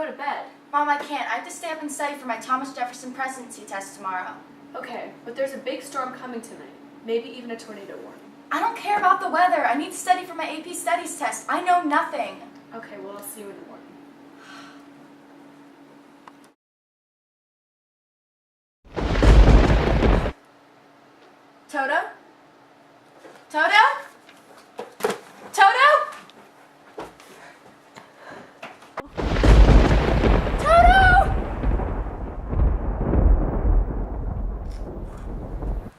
go to bed. Mom, I can't. I have to stay up and study for my Thomas Jefferson presidency test tomorrow. Okay, but there's a big storm coming tonight. Maybe even a tornado warning. I don't care about the weather. I need to study for my AP Studies test. I know nothing. Okay, well, I'll see you in the morning. Toto? Toto? Toto? Toto!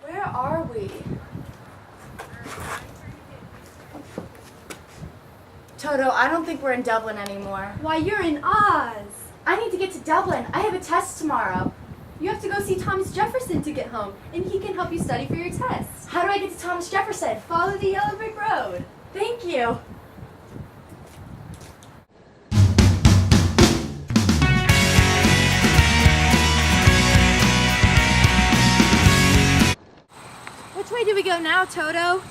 Where are we? Toto, I don't think we're in Dublin anymore. Why, you're in Oz. I need to get to Dublin. I have a test tomorrow. You have to go see Thomas Jefferson to get home, and he can help you study for your tests. How do I get to Thomas Jefferson? Follow the yellow brick road. Thank you. Which way do we go now, Toto?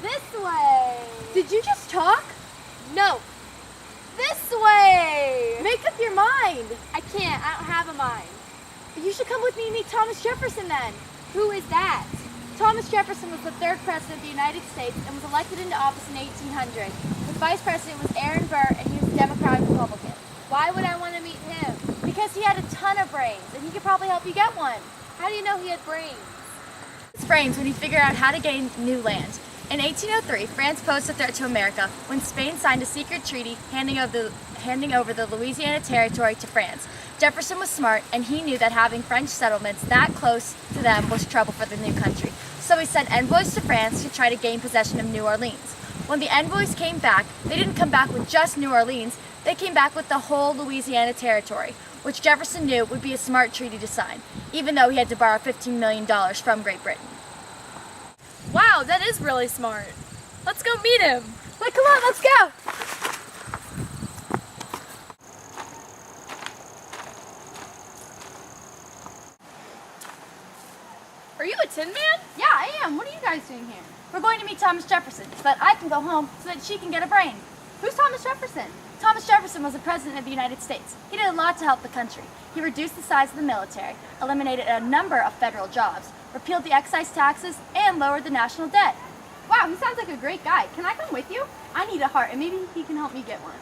This way. Did you just talk? No. This way. Make up your mind. I can't. I don't have a mind. You should come with me and meet Thomas Jefferson then. Who is that? Thomas Jefferson was the third president of the United States and was elected into office in 1800. His vice president was Aaron Burr, and he was a Democratic Republican. Why would I want to meet him? Because he had a ton of brains, and he could probably help you get one. How do you know he had brains? His brains when he figured out how to gain new land. In 1803, France posed a threat to America when Spain signed a secret treaty handing over the Louisiana Territory to France. Jefferson was smart, and he knew that having French settlements that close to them was trouble for the new country. So he sent envoys to France to try to gain possession of New Orleans. When the envoys came back, they didn't come back with just New Orleans, they came back with the whole Louisiana Territory, which Jefferson knew would be a smart treaty to sign, even though he had to borrow $15 million from Great Britain. Wow, that is really smart. Let's go meet him. Wait, come on, let's go. Are you a Tin Man? Yeah, I am. What are you guys doing here? We're going to meet Thomas Jefferson so that I can go home so that she can get a brain. Who's Thomas Jefferson? Thomas Jefferson was the president of the United States. He did a lot to help the country. He reduced the size of the military, eliminated a number of federal jobs, repealed the excise taxes, and lowered the national debt. Wow, he sounds like a great guy. Can I come with you? I need a heart, and maybe he can help me get one.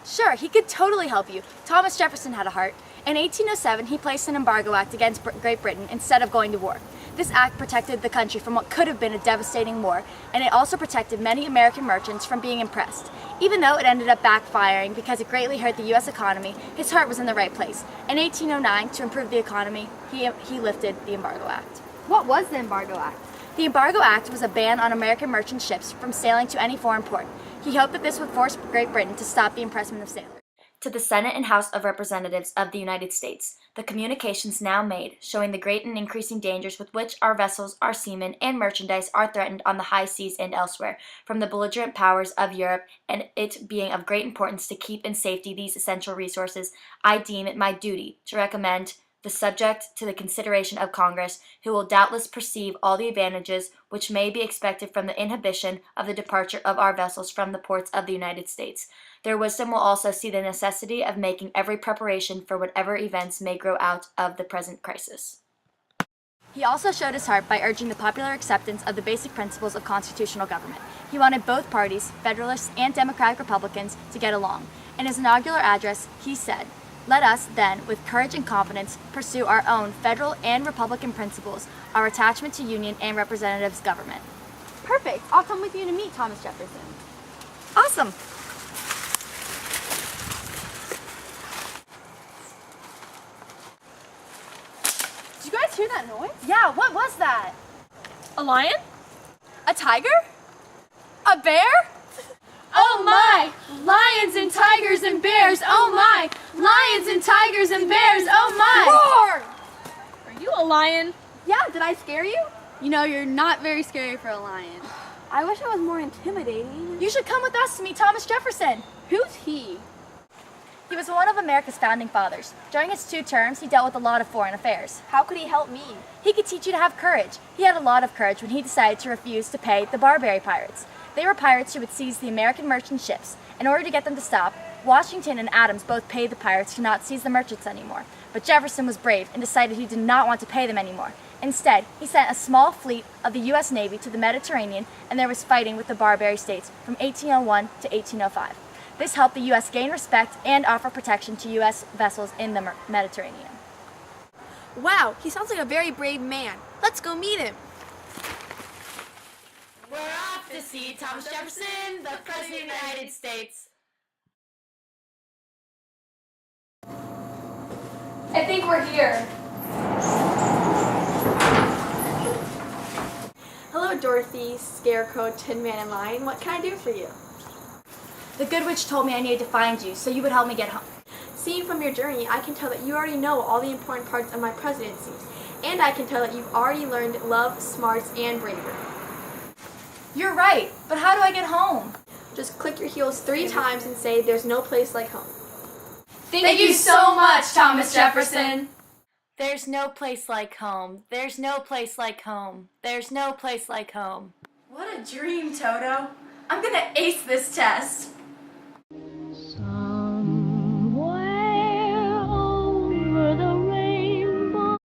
Sure, he could totally help you. Thomas Jefferson had a heart. In 1807, he placed an embargo act against Great Britain instead of going to war. This act protected the country from what could have been a devastating war, and it also protected many American merchants from being impressed. Even though it ended up backfiring because it greatly hurt the U.S. economy, his heart was in the right place. In 1809, to improve the economy, he lifted the Embargo Act. What was the Embargo Act? The Embargo Act was a ban on American merchant ships from sailing to any foreign port. He hoped that this would force Great Britain to stop the impressment of sailors. To the Senate and House of Representatives of the United States, the communications now made showing the great and increasing dangers with which our vessels, our seamen, and merchandise are threatened on the high seas and elsewhere from the belligerent powers of Europe, and it being of great importance to keep in safety these essential resources, I deem it my duty to recommend the subject to the consideration of Congress, who will doubtless perceive all the advantages which may be expected from the inhibition of the departure of our vessels from the ports of the United States. Their wisdom will also see the necessity of making every preparation for whatever events may grow out of the present crisis. He also showed his heart by urging the popular acceptance of the basic principles of constitutional government. He wanted both parties, Federalists and Democratic Republicans, to get along. In his inaugural address, he said, "Let us, then, with courage and confidence, pursue our own federal and Republican principles, our attachment to union and representatives government." Perfect. I'll come with you to meet Thomas Jefferson. Awesome! Did you guys hear that noise? Yeah, what was that? A lion? A tiger? A bear? Oh my! Lions and tigers and bears, oh my! Lions and tigers and bears, oh my! Roar! Are you a lion? Yeah, did I scare you? You know, you're not very scary for a lion. I wish I was more intimidating. You should come with us to meet Thomas Jefferson. Who's he? He was one of America's founding fathers. During his 2 terms, he dealt with a lot of foreign affairs. How could he help me? He could teach you to have courage. He had a lot of courage when he decided to refuse to pay the Barbary pirates. They were pirates who would seize the American merchant ships. In order to get them to stop, Washington and Adams both paid the pirates to not seize the merchants anymore, but Jefferson was brave and decided he did not want to pay them anymore. Instead, he sent a small fleet of the U.S. Navy to the Mediterranean, and there was fighting with the Barbary States from 1801 to 1805. This helped the U.S. gain respect and offer protection to U.S. vessels in the Mediterranean. Wow, he sounds like a very brave man. Let's go meet him. We're off to see Thomas Jefferson, the President of the United States. I think we're here. Hello, Dorothy, Scarecrow, Tin Man, and Lion. What can I do for you? The Good Witch told me I needed to find you, so you would help me get home. Seeing from your journey, I can tell that you already know all the important parts of my presidency, and I can tell that you've already learned love, smarts, and bravery. You're right, but how do I get home? Just click your heels 3 times and say, "There's no place like home." Thank you so much, Thomas Jefferson. There's no place like home. There's no place like home. There's no place like home. What a dream, Toto. I'm gonna ace this test.